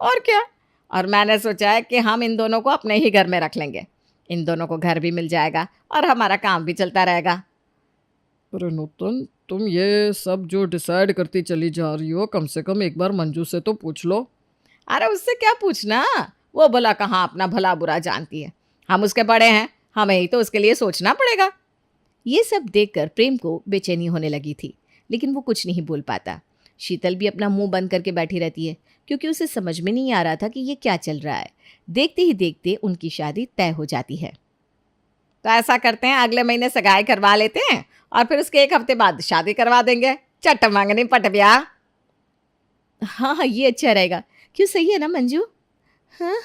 और क्या। और मैंने सोचा है कि हम इन दोनों को अपने ही घर में रख लेंगे। इन दोनों को घर भी मिल जाएगा और हमारा काम भी चलता रहेगा। अरे नूतन, तुम ये सब जो डिसाइड करती चली जा रही हो, कम से कम एक बार मंजू से तो पूछ लो। अरे उससे क्या पूछना, वो भला कहाँ अपना भला बुरा जानती है। हम उसके बड़े हैं, हमें ही तो उसके लिए सोचना पड़ेगा। ये सब देखकर प्रेम को बेचैनी होने लगी थी, लेकिन वो कुछ नहीं बोल पाता। शीतल भी अपना मुंह बंद करके बैठी रहती है, क्योंकि उसे समझ में नहीं आ रहा था कि ये क्या चल रहा है। देखते ही देखते उनकी शादी तय हो जाती है। तो ऐसा करते हैं, अगले महीने सगाई करवा लेते हैं और फिर उसके एक हफ्ते बाद शादी करवा देंगे। चट मांगनी पट ब्याह। हाँ हाँ, ये अच्छा रहेगा। क्यों, सही है ना मंजू? हाँ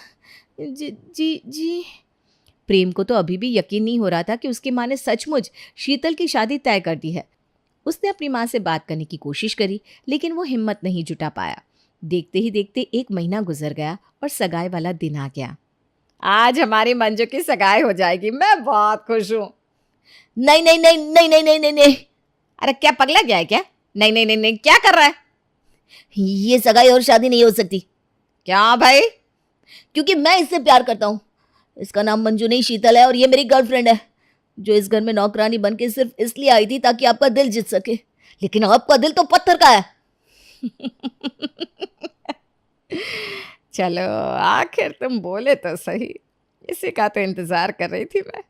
जी जी जी। प्रेम को तो अभी भी यकीन नहीं हो रहा था कि उसकी माँ ने सचमुच शीतल की शादी तय कर दी है। उसने अपनी माँ से बात करने की कोशिश करी, लेकिन वो हिम्मत नहीं जुटा पाया। देखते ही देखते 1 महीना गुजर गया और सगाई वाला दिन आ गया। आज हमारी मंजू की सगाई हो जाएगी, मैं बहुत खुश हूँ। नहीं नहीं नहीं नहीं नहीं नहीं नहीं नहीं। अरे क्या पगला गया है क्या? नहीं नहीं नहीं नहीं, क्या कर रहा है? ये सगाई और शादी नहीं हो सकती। क्या भाई? क्योंकि मैं इससे प्यार करता हूँ। इसका नाम मंजू नहीं शीतल है और ये मेरी गर्लफ्रेंड है, जो इस घर में नौकरानी बन के सिर्फ इसलिए आई थी ताकि आपका दिल जीत सके। लेकिन आपका दिल तो पत्थर का है। चलो, आखिर तुम बोले तो सही। इसी का तो इंतजार कर रही थी मैं।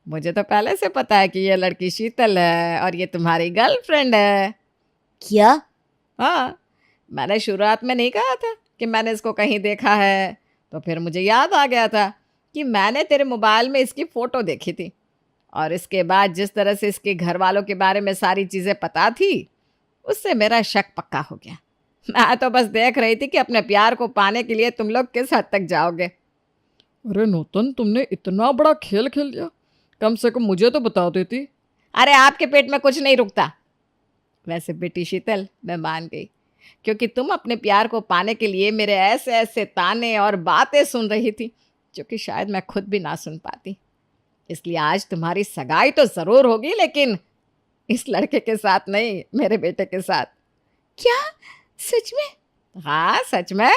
मुझे तो पहले से पता है कि ये लड़की शीतल है और ये तुम्हारी गर्लफ्रेंड है। क्या? हाँ, मैंने शुरुआत में नहीं कहा था कि मैंने इसको कहीं देखा है? तो फिर मुझे याद आ गया था कि मैंने तेरे मोबाइल में इसकी फ़ोटो देखी थी। और इसके बाद जिस तरह से इसके घर वालों के बारे में सारी चीज़ें पता थी, उससे मेरा शक पक्का हो गया। मैं तो बस देख रही थी कि अपने प्यार को पाने के लिए तुम लोग किस हद तक जाओगे। अरे नूतन, तुमने इतना बड़ा खेल खेल लिया, कम से कम मुझे तो बता देती। अरे आपके पेट में कुछ नहीं रुकता। वैसे बेटी शीतल, मैं मान गई, क्योंकि तुम अपने प्यार को पाने के लिए मेरे ऐसे ऐसे ताने और बातें सुन रही थी, जो कि शायद मैं खुद भी ना सुन पाती। इसलिए आज तुम्हारी सगाई तो ज़रूर होगी, लेकिन इस लड़के के साथ नहीं, मेरे बेटे के साथ। क्या? सच में? हाँ, सच में।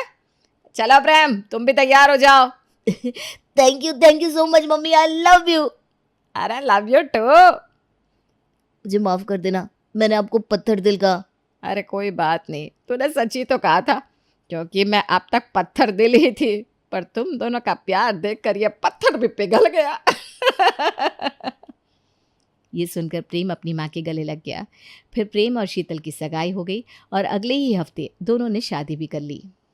चलो प्रेम, तुम भी तैयार हो जाओ। Thank you so much mummy, I love you. अरे लव यू टू। मुझे माफ कर देना, मैंने आपको पत्थर दिल कहा। अरे कोई बात नहीं, तूने सच ही तो कहा था, क्योंकि मैं अब तक पत्थर दिल ही थी। पर तुम दोनों का प्यार देखकर ये पत्थर भी पिघल गया। ये सुनकर प्रेम अपनी माँ के गले लग गया। फिर प्रेम और शीतल की सगाई हो गई और अगले ही हफ्ते दोनों ने शादी भी कर ली।